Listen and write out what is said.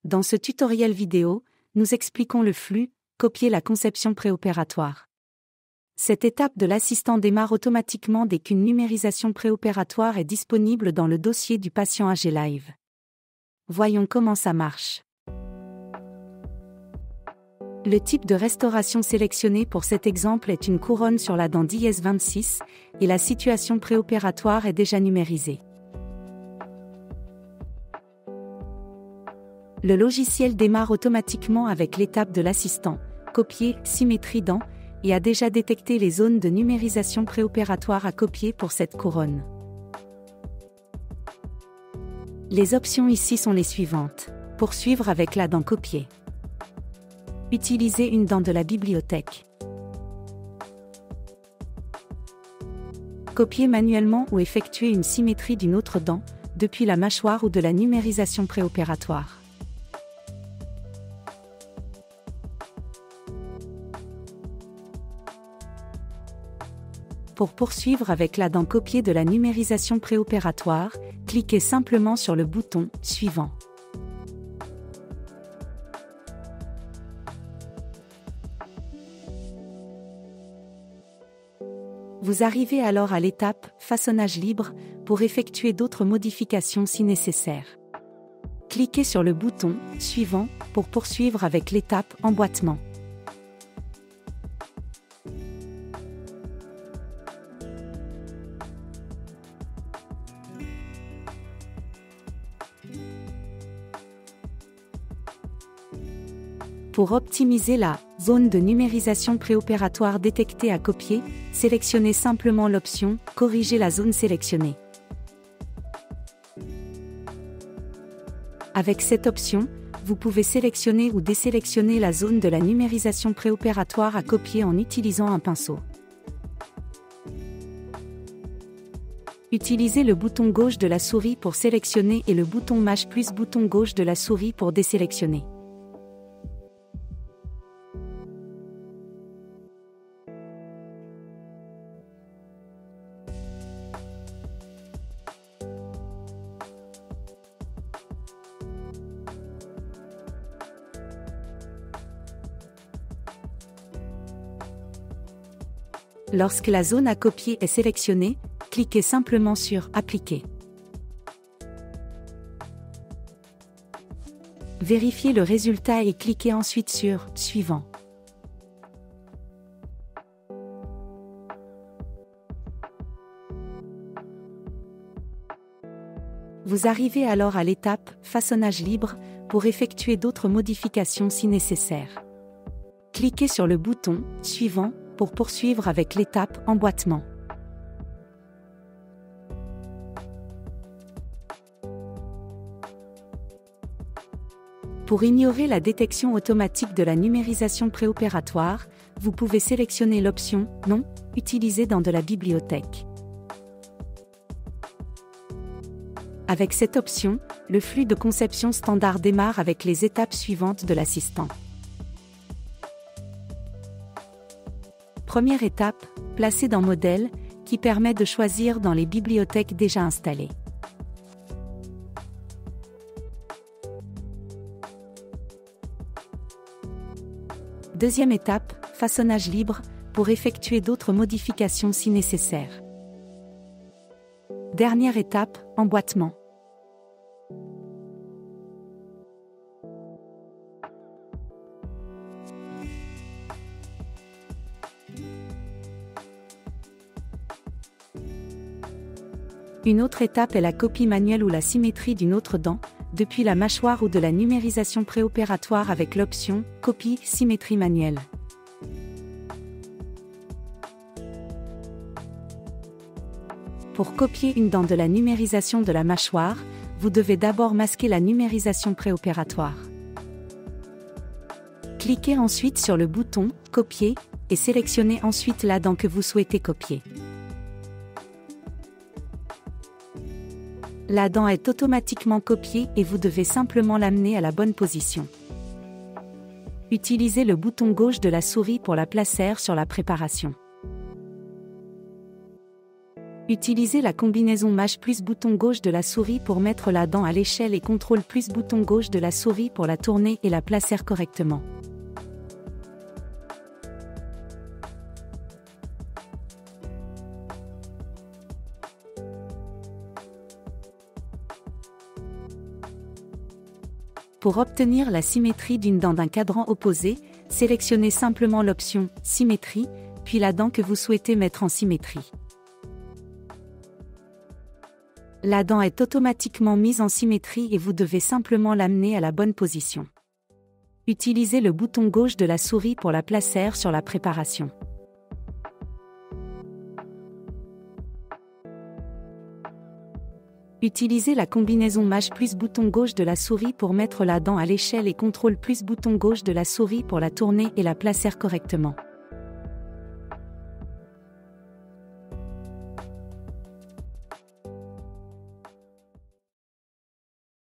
Dans ce tutoriel vidéo, nous expliquons le flux, copier la conception préopératoire. Cette étape de l'assistant démarre automatiquement dès qu'une numérisation préopératoire est disponible dans le dossier du patient AG Live. Voyons comment ça marche. Le type de restauration sélectionné pour cet exemple est une couronne sur la dent d'IS26 et la situation préopératoire est déjà numérisée. Le logiciel démarre automatiquement avec l'étape de l'assistant, copier, symétrie dent, et a déjà détecté les zones de numérisation préopératoire à copier pour cette couronne. Les options ici sont les suivantes. Poursuivre avec la dent copiée. Utiliser une dent de la bibliothèque. Copier manuellement ou effectuer une symétrie d'une autre dent, depuis la mâchoire ou de la numérisation préopératoire. Pour poursuivre avec la dent copiée de la numérisation préopératoire, cliquez simplement sur le bouton « Suivant ». Vous arrivez alors à l'étape « Façonnage libre » pour effectuer d'autres modifications si nécessaire. Cliquez sur le bouton « Suivant » pour poursuivre avec l'étape « Emboîtement ». Pour optimiser la zone de numérisation préopératoire détectée à copier, sélectionnez simplement l'option « Corriger la zone sélectionnée ». Avec cette option, vous pouvez sélectionner ou désélectionner la zone de la numérisation préopératoire à copier en utilisant un pinceau. Utilisez le bouton gauche de la souris pour sélectionner et le bouton Maj plus bouton gauche de la souris pour désélectionner. Lorsque la zone à copier est sélectionnée, cliquez simplement sur « Appliquer ». Vérifiez le résultat et cliquez ensuite sur « Suivant ». Vous arrivez alors à l'étape « Façonnage libre » pour effectuer d'autres modifications si nécessaire. Cliquez sur le bouton « Suivant » pour poursuivre avec l'étape « Emboîtement ». Pour ignorer la détection automatique de la numérisation préopératoire, vous pouvez sélectionner l'option « Non » utilisée dans de la bibliothèque. Avec cette option, le flux de conception standard démarre avec les étapes suivantes de l'assistant. Première étape, placer dans Modèle, qui permet de choisir dans les bibliothèques déjà installées. Deuxième étape, façonnage libre, pour effectuer d'autres modifications si nécessaire. Dernière étape, emboîtement. Une autre étape est la copie manuelle ou la symétrie d'une autre dent, depuis la mâchoire ou de la numérisation préopératoire avec l'option « Copie, symétrie manuelle ». Pour copier une dent de la numérisation de la mâchoire, vous devez d'abord masquer la numérisation préopératoire. Cliquez ensuite sur le bouton « Copier » et sélectionnez ensuite la dent que vous souhaitez copier. La dent est automatiquement copiée et vous devez simplement l'amener à la bonne position. Utilisez le bouton gauche de la souris pour la placer sur la préparation. Utilisez la combinaison Mâche plus bouton gauche de la souris pour mettre la dent à l'échelle et CTRL plus bouton gauche de la souris pour la tourner et la placer correctement. Pour obtenir la symétrie d'une dent d'un cadran opposé, sélectionnez simplement l'option « Symétrie », puis la dent que vous souhaitez mettre en symétrie. La dent est automatiquement mise en symétrie et vous devez simplement l'amener à la bonne position. Utilisez le bouton gauche de la souris pour la placer sur la préparation. Utilisez la combinaison Mâche plus bouton gauche de la souris pour mettre la dent à l'échelle et CTRL plus bouton gauche de la souris pour la tourner et la placer correctement.